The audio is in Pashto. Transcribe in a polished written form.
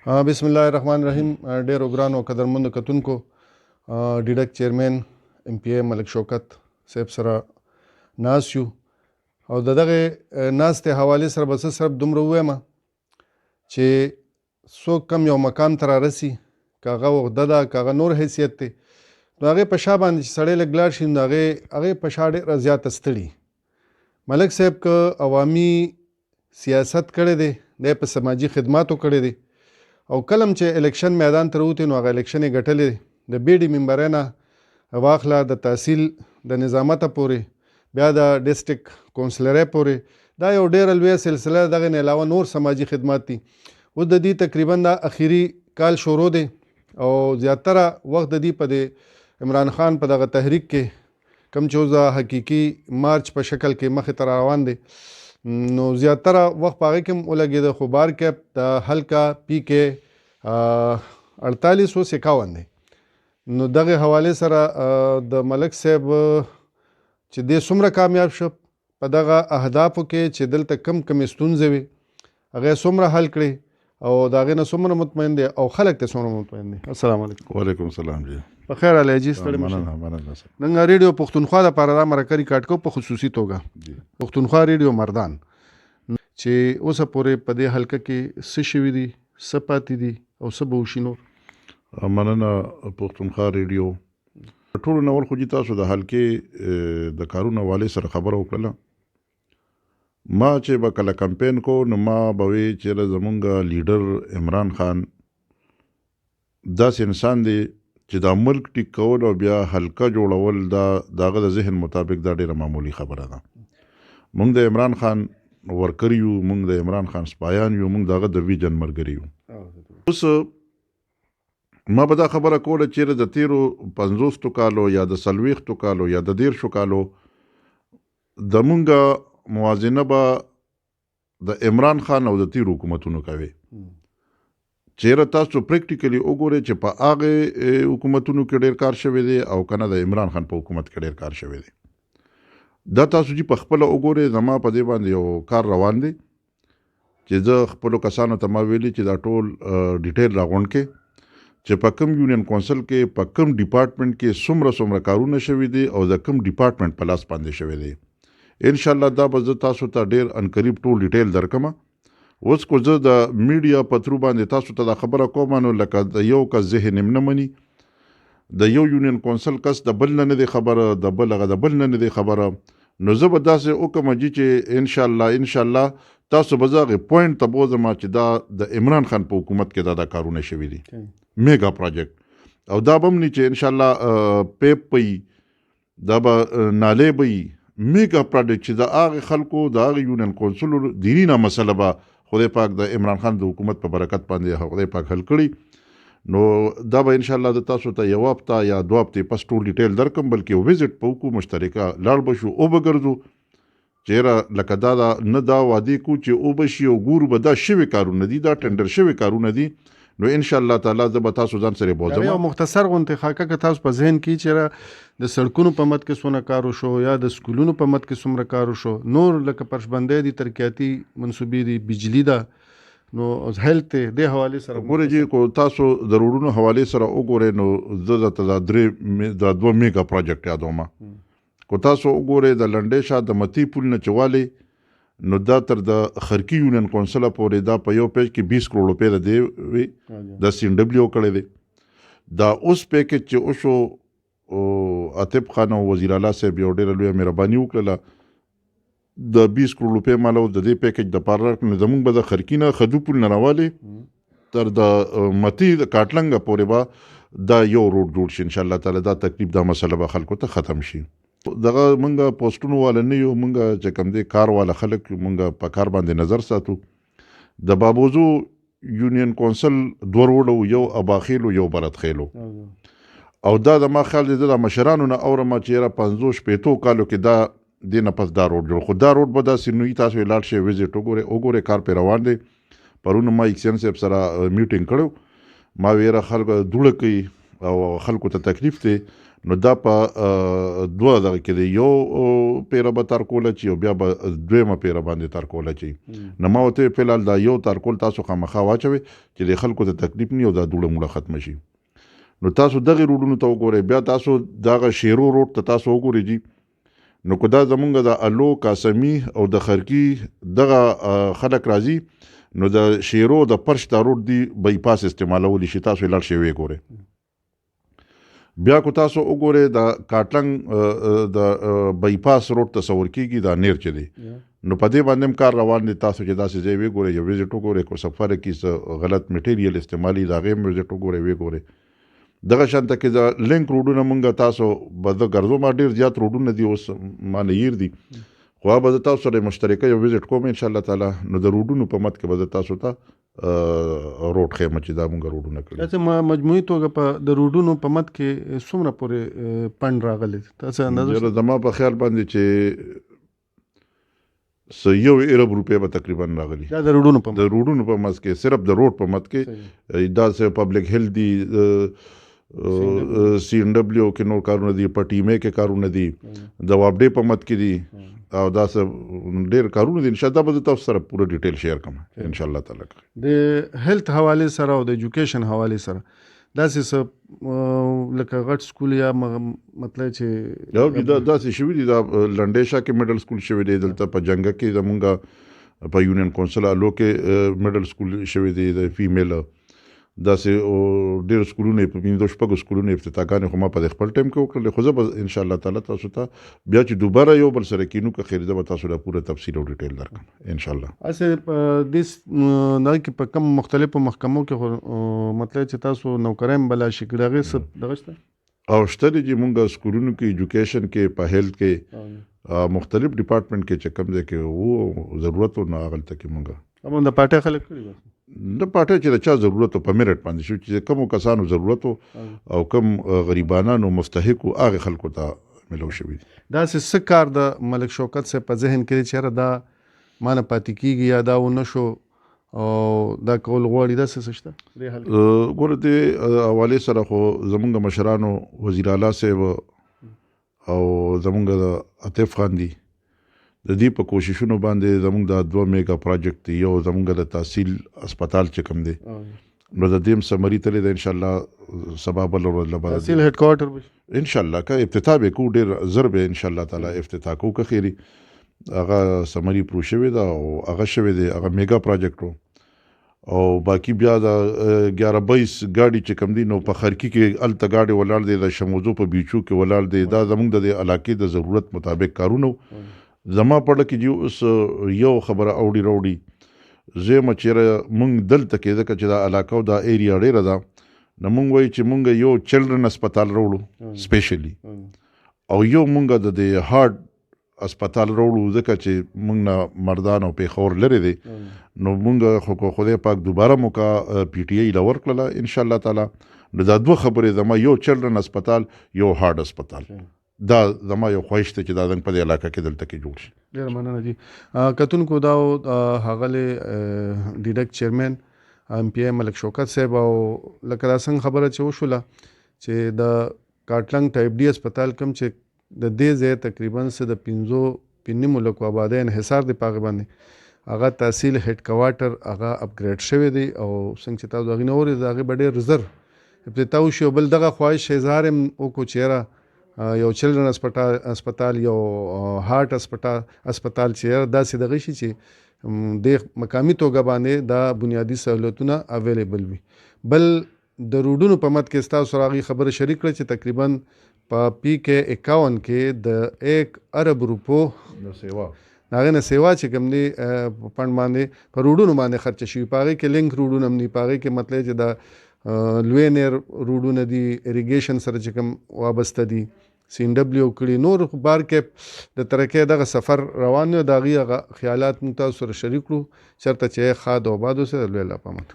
بسم الله الرحمن الرحیم. ډیرو ګرانو قدرمنو کتونکو، ډیډک چیرمن ایم پی ای ملک شوکت صاحب سره ناست یو او د دغه ناستې حوالې سره به څه صرف دومره ووایم چې څوک کم یو مقام ته رارسي، که هغه عهده ده که هغه نور حیثیت دی، نو هغې په شا باندې چې سړی لږ لاړ شي نو هغې په شا ډېره زیاته ستړي. ملک صاحب که عوامي سیاست کړی دی، دی په سماجي خدماتو کړی دی او کله هم چې الیکشن میدان ته راوتی نو هغه الیکشن یې ګټلی دی، د بیډي ممبرۍ نه واخله د تحصیل د نظامته پورې بیا د ډسټرک کونسلرۍ پورې، دا یو ډېره لویه سلسله ده. دغې نه علاوه نور سماجي خدمات دي. اوس د دې تقریبا دا اخري کال شروع دی او زیاتره وخت د دې په د عمران خان په دغه تحریک کې کوم چې اوس د حقیقي مارچ په شکل کې مخې ته روان دی، نو زیاتره وخت په هغې کې هم ولګېده، خو بار کیپ د هلکا پی کې 4851 دی. نو دغه حوالې سره د ملک صاحب چې دی څومره کامیاب شو په دغه اهدافو کې چې دلته کم ستونزې وي هغه څومره حل کړي او د هغې نه څومره مطمئن دی او خلک ته څومره مطمئن دی. السلام علیکم. وعلیکم السلام. جی په خیر علی جی ستړي مشه. نن ریډیو پښتونخوا لپاره دا مرکه ریکارډ کوو په خصوصي توګه. پښتونخوا ریډیو مردان چې اوسه پورې په دې حلقه کې څه شوي دي، څه پاتې دي او څه به وشي نور. مننه. پښتونخوا ریډیو ټولو نه اول خو چې تاسو د حلقې د کارونو حوالې سره خبره وکړله، ما چې به کله کمپین کو نو ما به وی چې زمونږ لیډر عمران خان داسې انسان دی چې دا ملک ټیک کول او بیا حلقه جوړول دا دغه د ذهن مطابق دا ډیره معمولی خبره ده. مونږ د عمران خان ورکر یو، مونږ د عمران خان سپایان یو، مونږ دغه د ویژن ملګري یو. اوس ما به دا خبره کوله چې د تیرو 50 کالو یا د 40 کالو یا د 13 کالو د مونږ موازنه به د عمران خان او د تیرو حکومتونو کوي. چیرې تاسو پریکټیکلی وګورئ چې په هغه حکومتونو کې ډېر کار شوی دی او کنه د عمران خان په حکومت کې ډېر کار شوی دی. دا تاسو چې په خپل وګورئ، زما په دې باندې یو کار روان دی چې زه خپلو کسانو ته ما ویلي چې دا ټول ډیټیل راغونډ کې چې په کوم یونین کونسل کې په کوم ډپارټمنټ کې څومره کارونه شوي دي او د کوم ډپارټمنټ په لاس باندې شوی دی. انشاءالله دا به زه تاسو ته ډېر انقریب ټول ډیټیل درکمه. اوس کو زه د میډیا په ترو باندې تاسو ته دا خبره کوم نو لکه د یو کس ذهن هم نه مني، د یو یونین کونسل کس د بل نه دی خبره، د بل هغه د بل نه دی خبره، نو زه به داسې وکړم چې انشاءالله تاسو به زه هغې پوینټ ته بوځم چې دا د عمران خان په حکومت کې دا کارونه شوي دي، میګا پروجیکټ. او دا به هم نه چې انشاءالله پیپ به وي، دا به نالې به وي، میګا پروجیکټ چې د هغې خلکو د هغې یونین کونسلو دیني نه مسله به خدای پاک د عمران خان د حکومت په برکت باندې خدای پاک حل کړي. نو دا به انشاءالله د تاسو ته یو هفته یا 2 هفتې پس ټول ډیټیل درکم، بلکې یو ویزټ په وکړو، مشترکه لاړ به شو او به ګرځو چیرې لکه دا نه دا وعدې کو چې او به شي او ګورو به دا شوي کارونه دي، دا ټنډر شوي کارونه دي. نو انشاءالله تعالی زه به تاسو ځان سره بوځم. یو مختصر غونډې خاکه که تاسو په ذهن کې چېرې د سړکونو په مد کې څونه کار وشو یا د سکولونو په مد کې څومره کار وشو، نور لکه پرشبندۍ دي، ترقیاتي منصوبې دي، بجلی ده، نو هیلث دې حوالې سره ګورئ جی کو تاسو د روډونو حوالې سره وګورئ نو زه درته دا 2 میګا پروجیکټ یادوم. کو تاسو وګورئ د لنډۍ شا د متی پل نه چوالی نو دا تر د خرکی یونین کونسل پورې دا په یو پیج کې 20 کروڑ روپۍ د دی د سین ډبلیو کړی دی. دا اوس پیکج چې اوشو عاطف خان او وزیر اعلی صاحب یو ډېره لویه مهرباني وکړله، د 20 کروڑ روپۍ مالو د دې پیکج د پاره نو زمونږ به د خرکی نه خدو پل نه راوالي تر د متی د کاټلنګ پورې به دا یو روډ جوړ شي انشاءالله تعالی. دا تکلیف دا مسله به خلکو ته ختم شي. دغه مونږ پوسټونو والا نه یو، مونږ چې کوم دی کار والا خلک مونږ په کار باندې نظر ساتو. د بابوزو یونین کونسل 2 روډو، یو اباخیل او یو برتخیلو، او دا د ما خیال دی د مشرانو نه اورم چې 50-60 کالو کې دا دې نه پس دا روډ جوړ. خو دا روډ به داسې نوي تاسو یې لاړ شئ ویزټ وګورئ کار پې روان دی. پرونه ما ایکسین صاحب سره میټینګ کړو، ما ویره خلکو دوړه کوي او خلکو ته تکلیف دی، نو دا په دوه دغه کې دی یو پیره به تارکول چی او بیا به دویمه پیره باندې تارکول چی نو ما ورته فلحال دا یو تارکول تاسو خامخا واچوي چې د خلکو ته تکلیف نه او دا دوړه موړه ختم شي نو تاسو دغه روډونو ته وګورئ بیا تاسو دغه شیرو روډ ته تاسو وګورئ جی نو که دا زمونږ د الو قاسمي او د خرکی دغه خلک راځي نو د شیرو د پرش دا روډ دی بایپاس استعمالولی شي تاسو لاړ شي وی ګورئ بیا کو تاسو وګورئ د کاټلنګ د بایپاس روډ تصور کیږي دا نیر چي دی نو په دې باندې کار روان دي تاسو چې داسې ځای وی ګورئ یو ویزټ وګورئ کو سفر کې غلط میټیریل استعمالي دا غیم ویزټ وګورئ وی ګورئ دغه شانته کې د لینک روډونه مونږه تاسو به د ګرځو ما ډیر زیات روډونه دي اوس معنی یې دي خو به تاسو سره مشترکه یو ویزټ کوم ان شاء الله تعالی نو د روډونو په مت کې به تاسو ته روډ خیمه چې دا مونږ روډونه کړی اته مجموعي توګه په د روډونو په مت کې څومره پورې پند راغلی تاسو اندازه زما په خیال باندې چې یو ارب روپے به تقریبا راغلی دا د روډونو په مت کې صرف د روډ په مت کې دا سه پبلک هیلث دی سی ان ډبلیو کې نور کارونه دي په ټیمه کې کارونه دي د وابډې په مت کې دي او دا څه ډېر کارونه دي ان شاء الله به تاسو سره پوره ډیټیل شیر کوم ان شاء الله تعالی د هیلث حواله سره او د ایجوکیشن حواله سره دا څه لکه غټ سکول یا مطلب چې دا څه شوی دي دا لنډیشا کې میډل سکول شوی دی دلته په جنګ کې زمونږ په یونین کونسل الو کې میډل سکول شوی دی د فیمیل داسې ډېر سکولونه په پنځه شپږ سکولونه افتتاحګانې خو ما په خپل ټایم کې وکړلې خو زه به ان شاء الله تعالی تاسو ته بیا چې دوباره یو بل سره کینو که خیر زه به تاسو ته پوره تفصیل او ډیټیل درکړم ان شاء الله اسه د کې په کوم مختلفو محکمو کې مطلب چې تاسو نوکرایم بلا شي کړه دغه شته او شته چې مونږ سکولونو کې ایجوکیشن کې په هیلث کې مختلف ډپارټمنټ کې چې کوم ځای کې وو ضرورت و نه هغلته کې مونږ هم د پاټه خلک کړی د پاټه چې د چا ضرورت په میرټ باندې شو چې کوم کسانو ضرورت او کوم غریبانو مستحق او هغه خلکو ته ملو شوی دا څه کار د ملک شوکت سے په ذهن کې چې دا مان پاتې کیږي یا دا و نشو او دا کول غوړي دا څه شته ګوره د حواله سره خو زمونږ مشرانو وزیر اعلی صاحب او زمونږ عاطف خان دي د دې په کوششونو باندې زمونږ د 2 میگا پروجیکټ یو زمونږ د تحصیل هسپتال چې کوم دی نو د دې سمری تلې د ان شاء الله سبب له تحصیل هډ کوارټر ان شاء الله کا افتتاح به کو ډیر ضرب ان شاء الله تعالی افتتاح کو که خیری هغه سمری پرو شوی دا او هغه شوی دی هغه میگا پروجیکټ او باقی بیا د 11-22 گاډي چې کم دي نو په خرکی کې الته گاډي ولاړ دی د شموزو په بیچو کې ولاړ دی دا زمونږ د علاقې د ضرورت مطابق کارونه زما پړه کې جو اوس یو خبره اوډي روډي زه مچره مونږ دلته کې ځکه چې دا علاقه او دا ایریا ډیره ده نو مونږ وایي چې مونږ یو چلډرن هسپتال وروړو سپیشلی او یو مونږ د هارت هسپتال وروړو ځکه چې مونږ نه مردان او پیښور لري دي نو مونږ خو خدای پاک دوباره موکا پی ټی ای لور کړله ان شاء الله تعالی نو دا دوه خبرې زما یو چلډرن هسپتال یو هارت هسپتال دا زما یو خواهش ته چې دا دنګ په علاقه کې دلته کې جوړ شي ډیر مننه جی کتونکو دا هغه ډیډک چیرمن ام پی ای ملک شوکت صاحب او لکه دا څنګه خبره چې وشوله چې د کاټلنګ ټایپ ډي هسپتال کوم چې د دې ځای تقریبا د 15 ملک آبادی انحصار دی پاغه باندې هغه تحصیل هډ کوارټر هغه اپګریډ شوی دی او څنګه چې تاسو دغه نورې دغه ډېر رزرو ابتداو شو بل دغه خواهش اظهار او کو چیرې یو چلډرن هسپتال یو هارت هسپتال چې داسې دغه شي چې د مقامی توګه باندې دا بنیادی سہولتونه اویلیبل وي بل د روډونو په مت کې ستاسو سره خبره شریک کړه چې تقریبا په پی کې 51 کې د 1 ارب روپو د سیوا داغه نه سیوا چې کوم دی پند باندې په روډونو باندې خرچ شي پاره کې لینک روډونو هم نه پاره کې مطلب چې دا لوینر روډونه دي اریګیشن سره چې کوم وابسته دي سی ان ډبلیو کړي نور بار کې د ترکه دغه سفر روان دی دغه خیالات مو تاسو سره شریک کړو چرته چې خاد او بادو سره لوی لا پامت